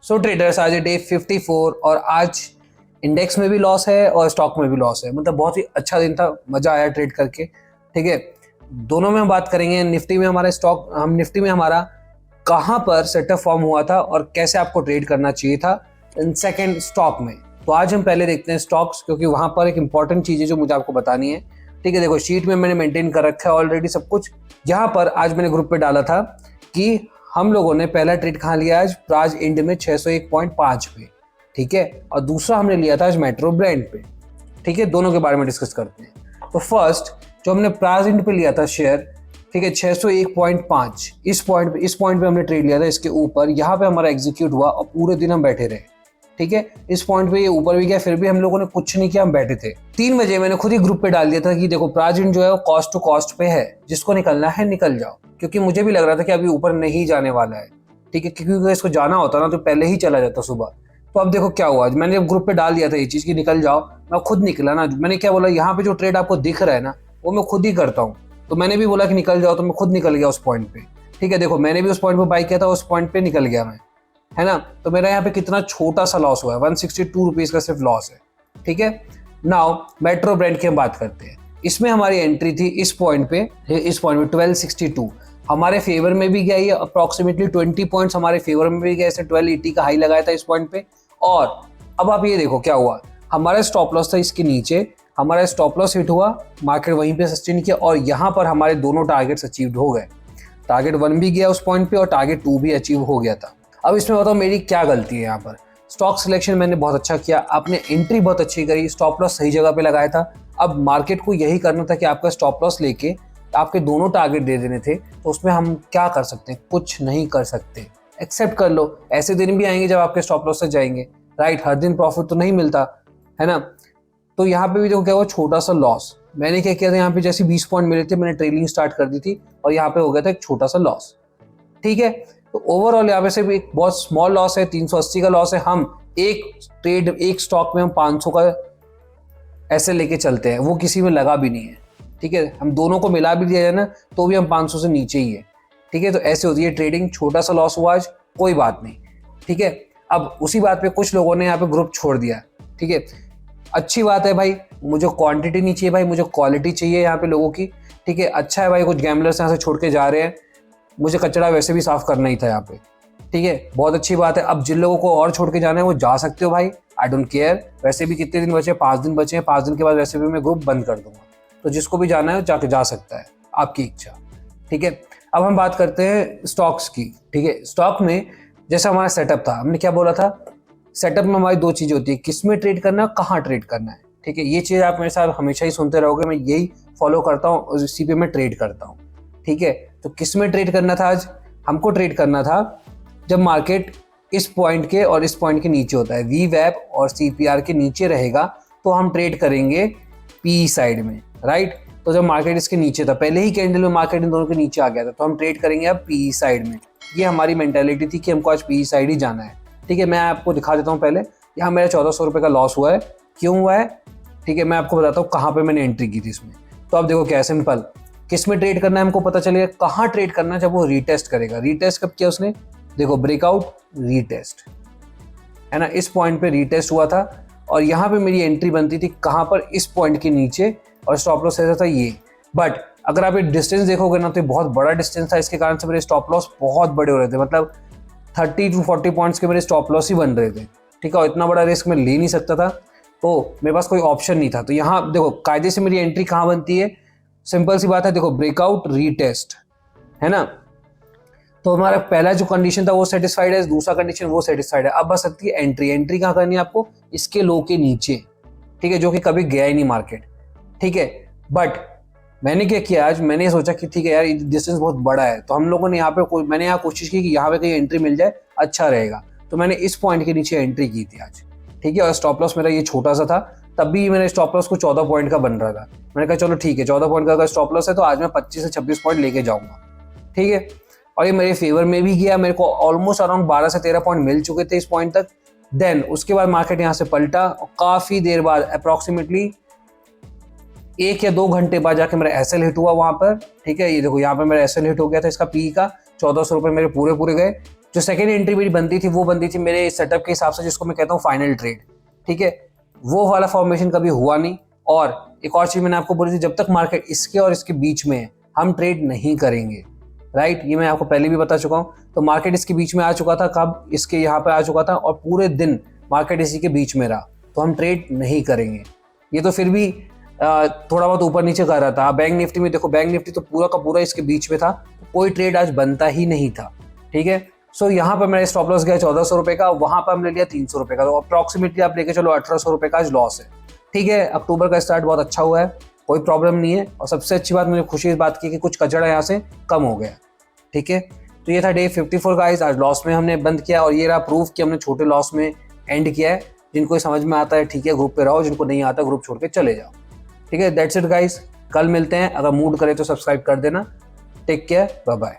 सो traders, आज day 54 और आज इंडेक्स में भी लॉस है और स्टॉक में भी लॉस है। मतलब बहुत ही अच्छा दिन था, मजा आया ट्रेड करके। ठीक है, दोनों में हम बात करेंगे। निफ्टी में हमारा स्टॉक, हम निफ्टी में हमारा कहाँ पर सेटअप फॉर्म हुआ था और कैसे आपको ट्रेड करना चाहिए था। इन सेकंड स्टॉक में, तो आज हम पहले देखते हैं स्टॉक्स, क्योंकि वहां पर एक इंपॉर्टेंट चीज है जो मुझे आपको बतानी है। ठीक है, देखो शीट में मैंने मेंटेन कर रखा है ऑलरेडी सब कुछ। यहाँ पर आज मैंने ग्रुप पे डाला था कि हम लोगों ने पहला ट्रेड कहाँ लिया आज, प्राज इंड में 601.5 पे। ठीक है, और दूसरा हमने लिया था आज मेट्रो ब्रांड पे। ठीक है, दोनों के बारे में डिस्कस करते हैं। तो फर्स्ट जो हमने प्राज इंड पे लिया था शेयर, ठीक है, 601.5, इस पॉइंट पे हमने ट्रेड लिया था, इसके ऊपर। यहाँ पे हमारा एग्जीक्यूट हुआ और पूरे दिन हम बैठे रहे। ठीक है, इस पॉइंट पे ये ऊपर भी गया, फिर भी हम लोगों ने कुछ नहीं किया, हम बैठे थे। 3 बजे मैंने खुद ही ग्रुप पे डाल दिया था कि देखो प्राज इंड जो है वो कॉस्ट टू कॉस्ट पे है, जिसको निकलना है निकल जाओ, क्योंकि मुझे भी लग रहा था कि अभी ऊपर नहीं जाने वाला है। ठीक है, क्योंकि अगर इसको जाना होता ना तो पहले ही चला जाता सुबह। तो अब देखो क्या हुआ, मैंने जब ग्रुप पे डाल दिया था ये चीज की निकल जाओ, मैं खुद निकला ना। मैंने क्या बोला, यहाँ पे जो ट्रेड आपको दिख रहा है ना वो मैं खुद ही करता हूँ। तो मैंने भी बोला कि निकल जाओ, तो मैं खुद निकल गया उस पॉइंट पे। ठीक है, देखो मैंने भी उस पॉइंट पे बाई किया था, उस पॉइंट पे निकल गया मैं, है ना। तो मेरा यहाँ पे कितना छोटा सा लॉस हुआ है, 162 रुपीज का सिर्फ लॉस है। ठीक है, नाउ मेट्रो ब्रांड की हम बात करते हैं। इसमें हमारी एंट्री थी इस पॉइंट पे 1262, हमारे फेवर में भी गया ये अप्रोक्सीमेटली 20 पॉइंट्स हमारे फेवर में भी गया। ऐसे 1280 का हाई लगाया था इस पॉइंट पे। और अब आप ये देखो क्या हुआ, हमारा स्टॉप लॉस था इसके नीचे, हमारा स्टॉप लॉस हिट हुआ, मार्केट वहीं पे सस्टेन किया और यहाँ पर हमारे दोनों टारगेट्स अचीव्ड हो गए। टारगेट 1 भी गया उस पॉइंट पे और टारगेट 2 भी अचीव हो गया था। अब इसमें बताओ मेरी क्या गलती है। यहाँ पर स्टॉक सिलेक्शन मैंने बहुत अच्छा किया, आपने एंट्री बहुत अच्छी करी, स्टॉप लॉस सही जगह पे लगाया था। अब मार्केट को यही करना था कि आपका स्टॉप लॉस लेके आपके दोनों टारगेट दे देने थे। तो उसमें हम क्या कर सकते हैं, कुछ नहीं कर सकते, एक्सेप्ट कर लो। ऐसे दिन भी आएंगे जब आपके स्टॉप लॉस से जाएंगे, राइट। हर दिन प्रॉफिट तो नहीं मिलता, है ना। तो यहाँ पे भी देखो क्या हुआ, छोटा सा लॉस। मैंने क्या किया था, यहाँ पे जैसे 20 पॉइंट मिले थे, मैंने ट्रेलिंग स्टार्ट कर दी थी और यहाँ पे हो गया था एक छोटा सा लॉस। ठीक है, तो ओवरऑल यहाँ पे से भी एक बहुत स्मॉल लॉस है, 380 का लॉस है। हम एक ट्रेड, एक स्टॉक में हम 500 का ऐसे लेके चलते हैं, वो किसी में लगा भी नहीं है। ठीक है, हम दोनों को मिला भी दिया जाए ना तो भी हम 500 से नीचे ही है। ठीक है, तो ऐसे होती है ट्रेडिंग। छोटा सा लॉस हुआ आज, कोई बात नहीं। ठीक है, अब उसी बात पे कुछ लोगों ने यहाँ पे ग्रुप छोड़ दिया। ठीक है, अच्छी बात है भाई, मुझे क्वांटिटी नहीं चाहिए भाई, मुझे क्वालिटी चाहिए यहाँ पे लोगों की। ठीक है, अच्छा है भाई, कुछ गैम्बलर्स यहाँ से छोड़ के जा रहे हैं, मुझे कचरा वैसे भी साफ करना ही था यहाँ पे। ठीक है, बहुत अच्छी बात है। अब जिन लोगों को और छोड़ के जाना है वो जा सकते हो भाई, आई डोंट केयर। वैसे भी कितने दिन बचे, 5 दिन बचे हैं, 5 दिन के बाद वैसे भी मैं ग्रुप बंद कर दूंगा। तो जिसको भी जाना है जाके जा सकता है, आपकी इच्छा। ठीक है, अब हम बात करते हैं स्टॉक्स की। ठीक है, स्टॉक में जैसा हमारा सेटअप था, हमने क्या बोला था, सेटअप में हमारी 2 चीज़ होती है, किस में ट्रेड करना है, कहाँ ट्रेड करना है। ठीक है, ये चीज़ आप मेरे साथ हमेशा ही सुनते रहोगे, मैं यही फॉलो करता हूँ और इसी पे मैं ट्रेड करता हूँ। ठीक है, तो किस में ट्रेड करना था आज, हमको ट्रेड करना था जब मार्केट इस पॉइंट के और इस पॉइंट के नीचे होता है, वी वैप और CPR के नीचे रहेगा, तो हम ट्रेड करेंगे PE साइड में, राइट। तो जब मार्केट इसके नीचे था, पहले ही कैंडल में मार्केट इन दोनों के नीचे आ गया था, तो हम ट्रेड करेंगे अब PE साइड में। ये हमारी मेंटालिटी थी कि हमको आज PE साइड ही जाना है। ठीक है, मैं आपको दिखा देता हूँ पहले। यहाँ मेरा 1400 रुपये का लॉस हुआ है, क्यों हुआ है। ठीक है, मैं आपको बताता हूँ कहाँ पे मैंने एंट्री की थी इसमें। तो आप देखो क्या सिंपल, किस में ट्रेड करना है हमको पता चलेगा, कहाँ ट्रेड करना है जब वो रीटेस्ट करेगा। रीटेस्ट कब किया उसने, देखो ब्रेकआउट रीटेस्ट, है ना, इस पॉइंट पे रीटेस्ट हुआ था और यहाँ पे मेरी एंट्री बनती थी कहाँ पर, इस पॉइंट के नीचे, और स्टॉप लॉस ऐसा था ये। बट अगर आप ये डिस्टेंस देखोगे ना तो बहुत बड़ा डिस्टेंस था, इसके कारण से मेरे स्टॉप लॉस बहुत बड़े हो रहे थे। मतलब 30 to 40 पॉइंट्स के मेरे स्टॉप लॉस ही बन रहे थे। ठीक है, और इतना बड़ा रिस्क मैं ले नहीं सकता था, तो मेरे पास कोई ऑप्शन नहीं था। तो यहाँ देखो कायदे से मेरी एंट्री कहाँ बनती है, सिंपल सी बात है, देखो ब्रेकआउट रीटेस्ट, है ना। तो हमारा पहला जो कंडीशन था वो सेटिस्फाइड है, दूसरा कंडीशन वो सेटिस्फाइड है। अब बस सकती है एंट्री। एंट्री कहाँ करनी है आपको, इसके लो के नीचे। ठीक है, जो कि कभी गया ही नहीं मार्केट। ठीक है, बट मैंने क्या किया आज, मैंने सोचा कि ठीक है यार, डिस्टेंस बहुत बड़ा है, तो हम लोगों ने यहाँ पे मैंने यहाँ कोशिश की कि यहाँ पे कहीं एंट्री मिल जाए, अच्छा रहेगा। तो मैंने इस पॉइंट के नीचे एंट्री की थी आज। ठीक है, और स्टॉप लॉस मेरा ये छोटा सा था, तब भी मेरे स्टॉप लॉस को 14 पॉइंट का बन रहा था। मैंने कहा चलो ठीक है, 14 पॉइंट का अगर स्टॉप लॉस है तो आज मैं 25 से 26 पॉइंट लेके जाऊंगा। ठीक है, और ये मेरे फेवर में भी गया, मेरे को ऑलमोस्ट अराउंड 12 से 13 पॉइंट मिल चुके थे इस पॉइंट तक। देन उसके बाद मार्केट यहाँ से पलटा और काफी देर बाद अप्रोक्सीमेटली 1 या 2 घंटे बाद जाके मेरा SL हिट हुआ वहां पर। ठीक है, ये देखो यहाँ पे मेरा SL हिट हो गया था इसका PE का, 1400 रुपये मेरे पूरे गए। जो सेकेंड एंट्री मेरी बनती थी वो बनती थी मेरे सेटअप के हिसाब से, जिसको मैं कहता हूँ फाइनल ट्रेड, ठीक है। वो वाला फॉर्मेशन कभी हुआ नहीं। और एक और चीज मैंने आपको बोली थी, जब तक मार्केट इसके और इसके बीच में है हम ट्रेड नहीं करेंगे, राइट। ये मैं आपको पहले भी बता चुका हूँ। तो मार्केट इसके बीच में आ चुका था, कब इसके यहाँ पे आ चुका था और पूरे दिन मार्केट इसी के बीच में रहा, तो हम ट्रेड नहीं करेंगे। ये तो फिर भी थोड़ा बहुत ऊपर नीचे कर रहा था। बैंक निफ्टी में देखो, बैंक निफ्टी तो पूरा का पूरा इसके बीच में था, कोई ट्रेड आज बनता ही नहीं था, ठीक है। सो यहाँ पर मेरा स्टॉप लॉस गया 1400 रुपए का, वहां पर हमने लिया 300 रुपए का, तो अप्रोक्सीमेटली आप लेके चलो 1800 रुपए का आज लॉस है, ठीक है। अक्टूबर का स्टार्ट बहुत अच्छा हुआ है, कोई प्रॉब्लम नहीं है। और सबसे अच्छी बात मुझे खुशी इस बात की कि कुछ कचड़ा यहाँ से कम हो गया, ठीक है। तो ये था डे 54 गाइस, आज लॉस में हमने बंद किया और ये रहा प्रूफ कि हमने छोटे लॉस में एंड किया है। जिनको समझ में आता है ठीक है, ग्रुप पे रहो, जिनको नहीं आता ग्रुप छोड़ के चले जाओ, ठीक है। दैट्स इट गाइस, कल मिलते हैं। अगर मूड करे तो सब्सक्राइब कर देना। Take care, bye bye.